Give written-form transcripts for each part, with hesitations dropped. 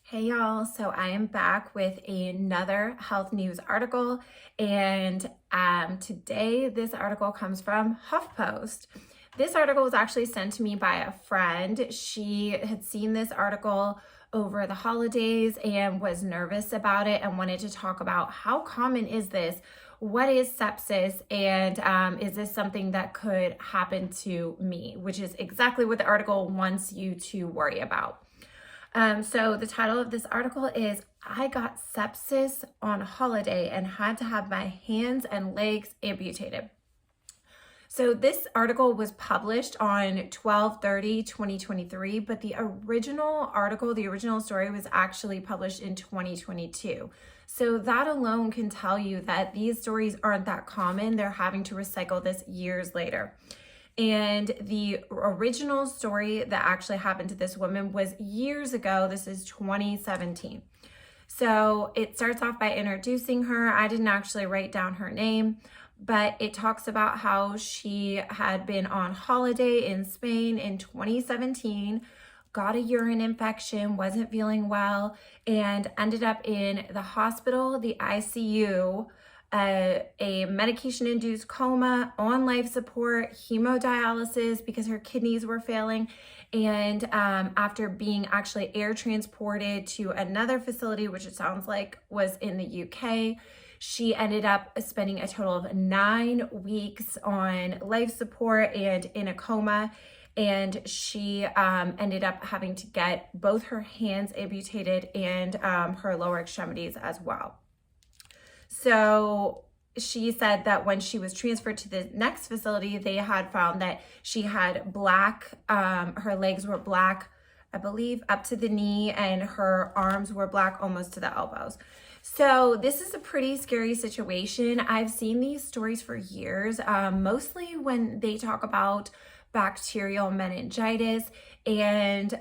Hey y'all, so I am back with another health news article, and today this article comes from HuffPost. This article was actually sent to me by a friend. She had seen this article over the holidays and was nervous about it and wanted to talk about how common is this? What is sepsis? And is this something that could happen to me? Which is exactly what the article wants you to worry about. So the title of this article is I got sepsis on holiday and had to have my hands and legs amputated. So this article was published on 12/30/2023, but the original article, the original story was actually published in 2022. So that alone can tell you that these stories aren't that common. They're having to recycle this years later. And the original story that actually happened to this woman was years ago. This is 2017. So it starts off by introducing her. I didn't actually write down her name, but it talks about how she had been on holiday in Spain in 2017, got a urine infection, wasn't feeling well, and ended up in the hospital, the ICU, a medication-induced coma, on life support, hemodialysis because her kidneys were failing. And after being actually air transported to another facility, which it sounds like was in the UK, she ended up spending a total of 9 weeks on life support and in a coma. And she ended up having to get both her hands amputated and her lower extremities as well. So she said that when she was transferred to the next facility, they had found that she had black, her legs were black, I believe, up to the knee, and her arms were black almost to the elbows. So this is a pretty scary situation. I've seen these stories for years, mostly when they talk about bacterial meningitis, and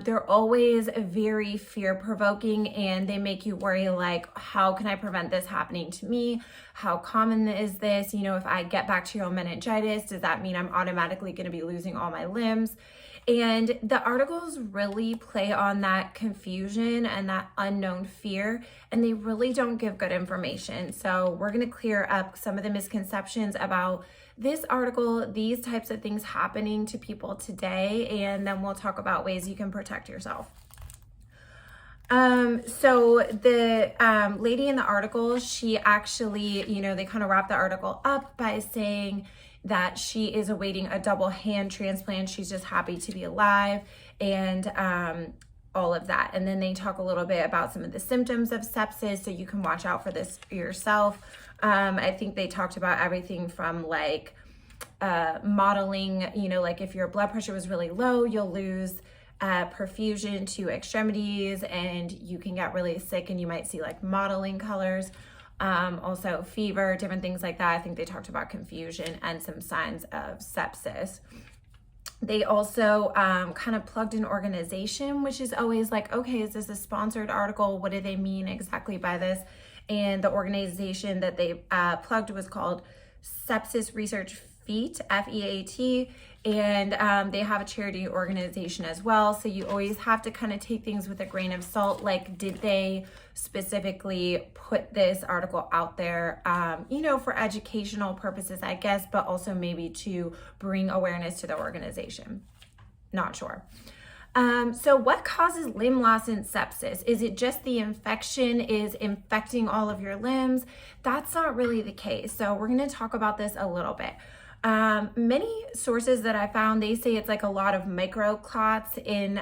they're always very fear-provoking, and they make you worry, like, how can I prevent this happening to me? How common is this? You know, if I get bacterial meningitis, does that mean I'm automatically going to be losing all my limbs? And the articles really play on that confusion and that unknown fear, and they really don't give good information. So we're going to clear up some of the misconceptions about this article, these types of things happening to people today, and then we'll talk about ways you can protect yourself. So the lady in the article, she actually, they kind of wrap the article up by saying that she is awaiting a double hand transplant. She's just happy to be alive, and all of that. And then they talk a little bit about some of the symptoms of sepsis, so you can watch out for this yourself. I think they talked about everything from like modeling, like if your blood pressure was really low, you'll lose perfusion to extremities and you can get really sick and you might see like modeling colors. Also fever, different things like that. I think they talked about confusion and some signs of sepsis. They also kind of plugged an organization, which is always like, okay, is this a sponsored article? What do they mean exactly by this? And the organization that they plugged was called Sepsis Research Feat, F-E-A-T, and they have a charity organization as well. So you always have to kind of take things with a grain of salt. Like, did they specifically put this article out there, for educational purposes, I guess, but also maybe to bring awareness to the organization? Not sure. So what causes limb loss in sepsis? Is it just the infection is infecting all of your limbs? That's not really the case. So we're going to talk about this a little bit. Many sources that I found, they say it's like a lot of microclots in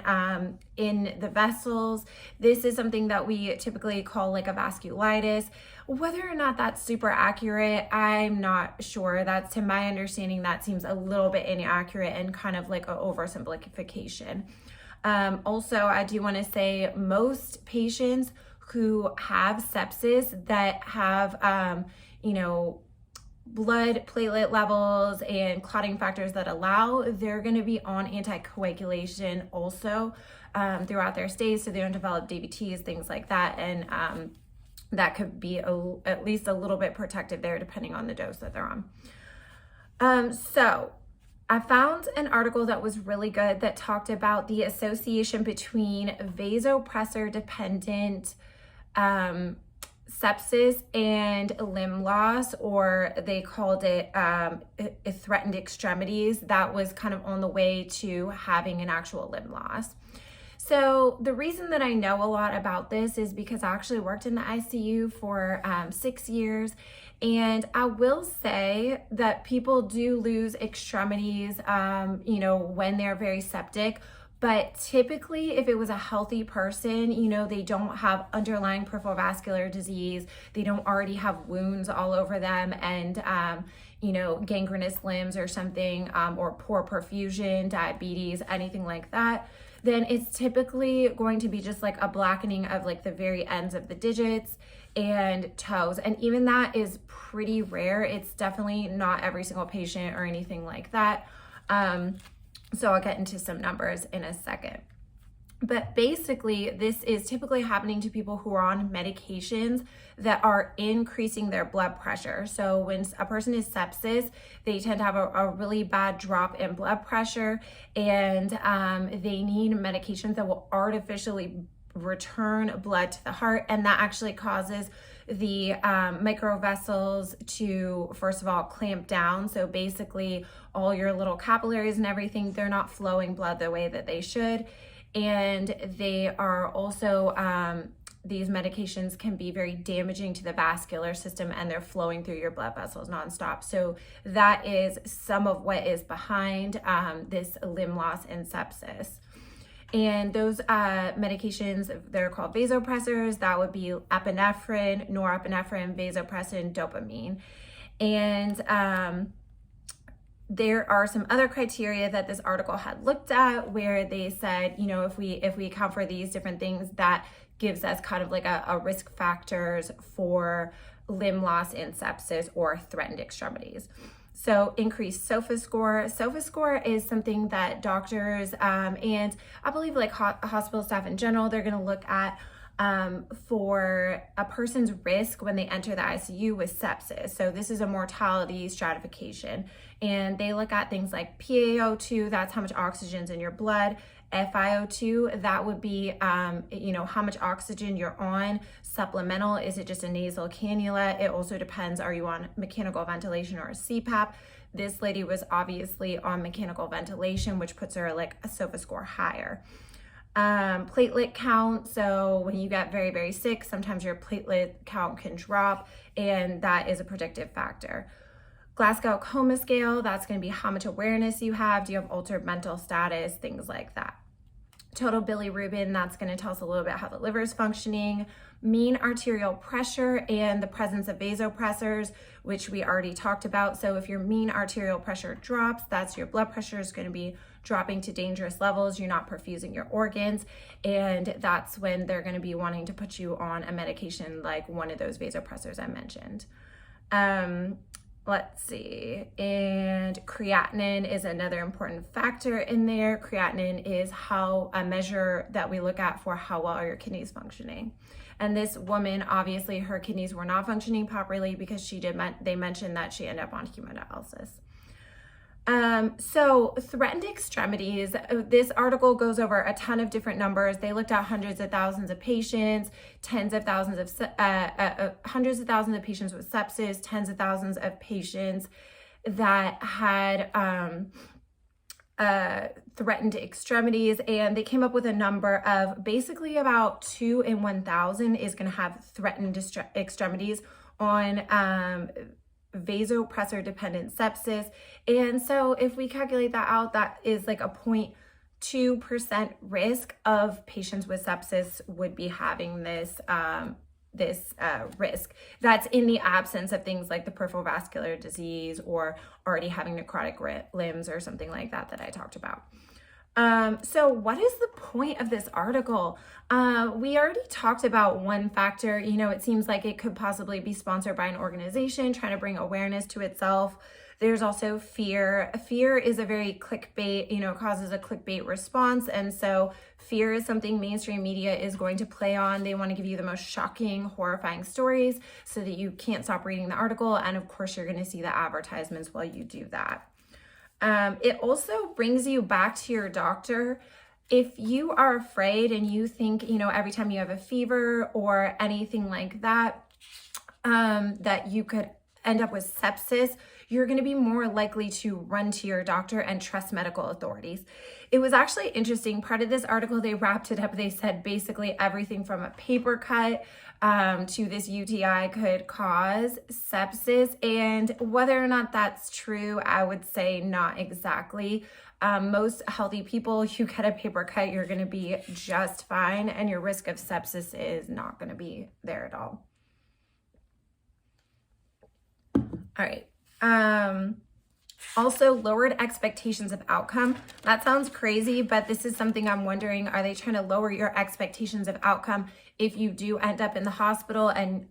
the vessels. This is something that we typically call like a vasculitis. Whether or not that's super accurate, I'm not sure. That's, to my understanding, that seems a little bit inaccurate and kind of like an oversimplification. Also, I do want to say most patients who have sepsis that have, blood platelet levels and clotting factors that allow, they're going to be on anticoagulation also throughout their stays, so they don't develop DVTs, things like that. And that could be at least a little bit protective there depending on the dose that they're on. So I found an article that was really good that talked about the association between vasopressor dependent sepsis and limb loss, or they called it threatened extremities. That was kind of on the way to having an actual limb loss. So the reason that I know a lot about this is because I actually worked in the ICU for 6 years. And I will say that people do lose extremities, when they're very septic. But typically, if it was a healthy person, they don't have underlying peripheral vascular disease, they don't already have wounds all over them and, gangrenous limbs or something, or poor perfusion, diabetes, anything like that, then it's typically going to be just like a blackening of like the very ends of the digits and toes. And even that is pretty rare. It's definitely not every single patient or anything like that. So I'll get into some numbers in a second. But basically, this is typically happening to people who are on medications that are increasing their blood pressure. So when a person is sepsis, they tend to have a really bad drop in blood pressure, and they need medications that will artificially return blood to the heart, and that actually causes the microvessels to, first of all, clamp down. So basically, all your little capillaries and everything, they're not flowing blood the way that they should. And they are also, these medications can be very damaging to the vascular system, and they're flowing through your blood vessels nonstop. So that is some of what is behind this limb loss and sepsis. And those medications, they're called vasopressors. That would be epinephrine, norepinephrine, vasopressin, dopamine. And there are some other criteria that this article had looked at where they said, if we account for these different things, that gives us kind of like a risk factors for limb loss and sepsis or threatened extremities. So increased SOFA score. SOFA score is something that doctors and I believe like hospital staff in general, they're going to look at for a person's risk when they enter the ICU with sepsis. So this is a mortality stratification, and they look at things like PaO2, that's how much oxygen's in your blood. FiO2, that would be, how much oxygen you're on. Supplemental, is it just a nasal cannula? It also depends, are you on mechanical ventilation or a CPAP? This lady was obviously on mechanical ventilation, which puts her like a SOFA score higher. Platelet count, so when you get very, very sick, sometimes your platelet count can drop, and that is a predictive factor. Glasgow Coma Scale, that's going to be how much awareness you have. Do you have altered mental status? Things like that. Total bilirubin, that's going to tell us a little bit how the liver is functioning. Mean arterial pressure and the presence of vasopressors, which we already talked about. So if your mean arterial pressure drops, that's your blood pressure is going to be dropping to dangerous levels. You're not perfusing your organs, and that's when they're going to be wanting to put you on a medication like one of those vasopressors I mentioned. Let's see, and creatinine is another important factor in there. Creatinine is a measure that we look at for how well are your kidneys functioning. And this woman, obviously her kidneys were not functioning properly because they mentioned that she ended up on hemodialysis. So threatened extremities, this article goes over a ton of different numbers. They looked at hundreds of thousands of patients, hundreds of thousands of patients with sepsis, tens of thousands of patients that had threatened extremities, and they came up with a number of basically about 2 in 1,000 is going to have threatened extremities on vasopressor dependent sepsis. And so if we calculate that out, that is like a 0.2% risk of patients with sepsis would be having this risk. That's in the absence of things like the peripheral vascular disease or already having necrotic limbs or something like that I talked about. So what is the point of this article? We already talked about one factor. It seems like it could possibly be sponsored by an organization trying to bring awareness to itself. There's also fear. Fear is a very clickbait, causes a clickbait response. And so fear is something mainstream media is going to play on. They want to give you the most shocking, horrifying stories so that you can't stop reading the article. And of course, you're going to see the advertisements while you do that. It also brings you back to your doctor. If you are afraid and you think, every time you have a fever or anything like that, that you could end up with sepsis, you're going to be more likely to run to your doctor and trust medical authorities. It was actually interesting. Part of this article, they wrapped it up. They said basically everything from a paper cut to this UTI could cause sepsis. And whether or not that's true, I would say not exactly. Most healthy people, you get a paper cut, you're going to be just fine, and your risk of sepsis is not going to be there at all. All right. Also, lowered expectations of outcome. That sounds crazy, but this is something I'm wondering, are they trying to lower your expectations of outcome if you do end up in the hospital and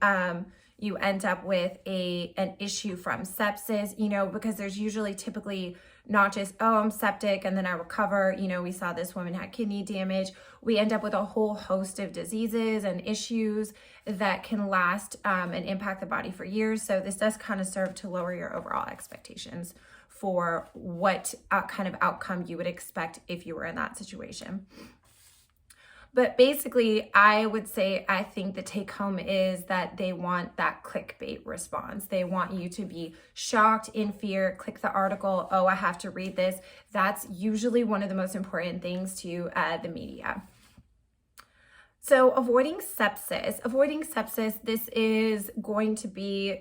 you end up with an issue from sepsis, because there's usually typically not just, oh, I'm septic and then I recover. We saw this woman had kidney damage. We end up with a whole host of diseases and issues that can last and impact the body for years. So this does kind of serve to lower your overall expectations for what kind of outcome you would expect if you were in that situation. But basically, I would say, I think the take home is that they want that clickbait response. They want you to be shocked, in fear, click the article, oh, I have to read this. That's usually one of the most important things to the media. So avoiding sepsis, this is going to be,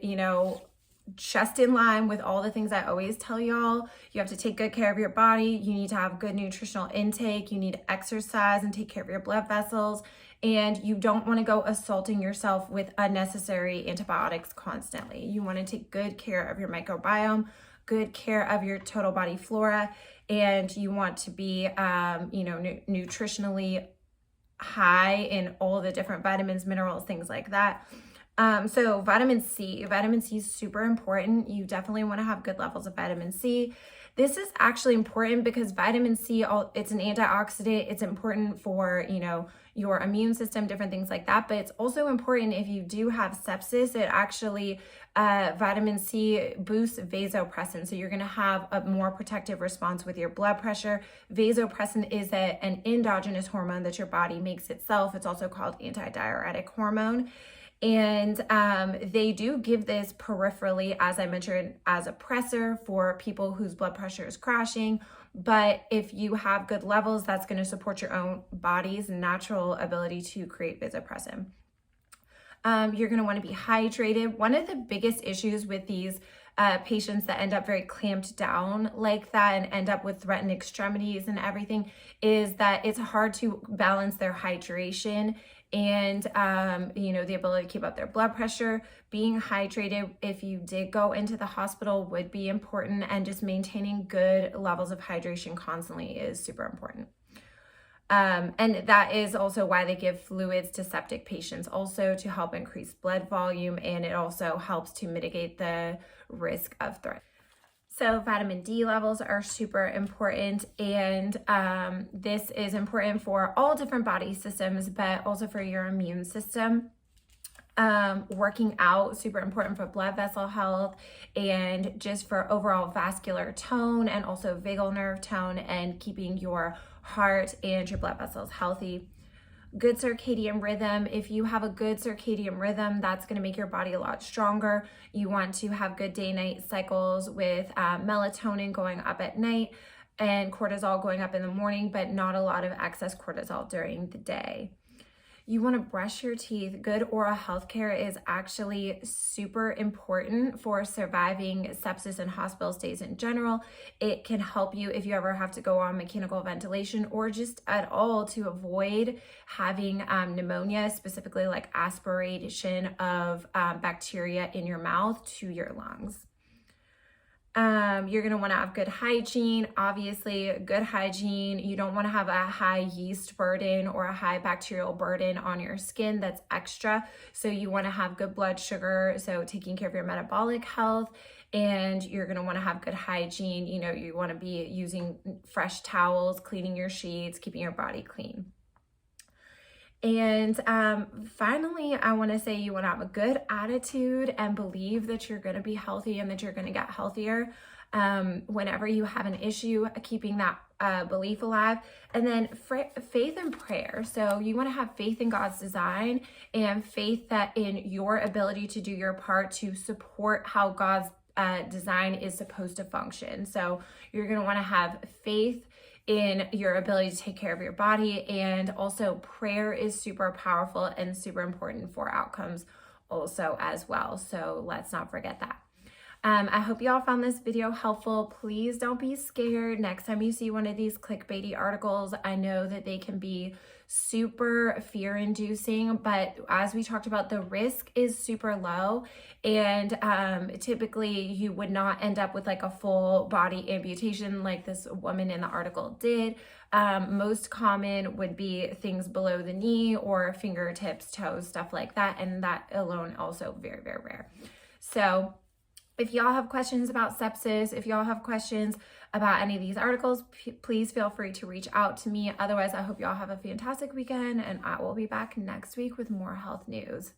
just in line with all the things I always tell y'all. You have to take good care of your body. You need to have good nutritional intake. You need to exercise and take care of your blood vessels. And you don't want to go assaulting yourself with unnecessary antibiotics constantly. You want to take good care of your microbiome, good care of your total body flora, and you want to be, nutritionally high in all the different vitamins, minerals, things like that. So vitamin C is super important. You definitely want to have good levels of vitamin C. This is actually important because vitamin C, it's an antioxidant. It's important for, your immune system, different things like that. But it's also important if you do have sepsis, it actually, vitamin C boosts vasopressin. So you're going to have a more protective response with your blood pressure. Vasopressin is an endogenous hormone that your body makes itself. It's also called antidiuretic hormone. And they do give this peripherally, as I mentioned, as a pressor for people whose blood pressure is crashing. But if you have good levels, that's going to support your own body's natural ability to create vasopressin. You're going to want to be hydrated. One of the biggest issues with these patients that end up very clamped down like that and end up with threatened extremities and everything is that it's hard to balance their hydration and, the ability to keep up their blood pressure. Being hydrated, if you did go into the hospital, would be important, and just maintaining good levels of hydration constantly is super important. And that is also why they give fluids to septic patients, also to help increase blood volume, and it also helps to mitigate the risk of threat. So vitamin D levels are super important, and this is important for all different body systems, but also for your immune system. Working out, super important for blood vessel health and just for overall vascular tone and also vagal nerve tone and keeping your heart and your blood vessels healthy. Good circadian rhythm. If you have a good circadian rhythm, that's going to make your body a lot stronger. You want to have good day-night cycles with melatonin going up at night and cortisol going up in the morning, but not a lot of excess cortisol during the day. You want to brush your teeth. Good oral health care is actually super important for surviving sepsis and hospital stays in general. It can help you if you ever have to go on mechanical ventilation or just at all to avoid having pneumonia, specifically like aspiration of bacteria in your mouth to your lungs. You're going to want to have good hygiene. Obviously, good hygiene. You don't want to have a high yeast burden or a high bacterial burden on your skin that's extra. So you want to have good blood sugar, so taking care of your metabolic health, and you're going to want to have good hygiene. You want to be using fresh towels, cleaning your sheets, keeping your body clean. And finally, I want to say you want to have a good attitude and believe that you're going to be healthy and that you're going to get healthier. whenever you have an issue, keeping that belief alive. And then faith and prayer. So you want to have faith in God's design and faith that in your ability to do your part to support how God's design is supposed to function. So you're going to want to have faith in your ability to take care of your body, and also prayer is super powerful and super important for outcomes also as well. So let's not forget that. I hope you all found this video helpful. Please don't be scared next time you see one of these clickbaity articles. I know that they can be super fear-inducing, but as we talked about, the risk is super low, and typically you would not end up with like a full body amputation like this woman in the article did. Most common would be things below the knee or fingertips, toes, stuff like that, and that alone also very, very rare. So if y'all have questions about sepsis, if y'all have questions about any of these articles, please feel free to reach out to me. Otherwise, I hope y'all have a fantastic weekend, and I will be back next week with more health news.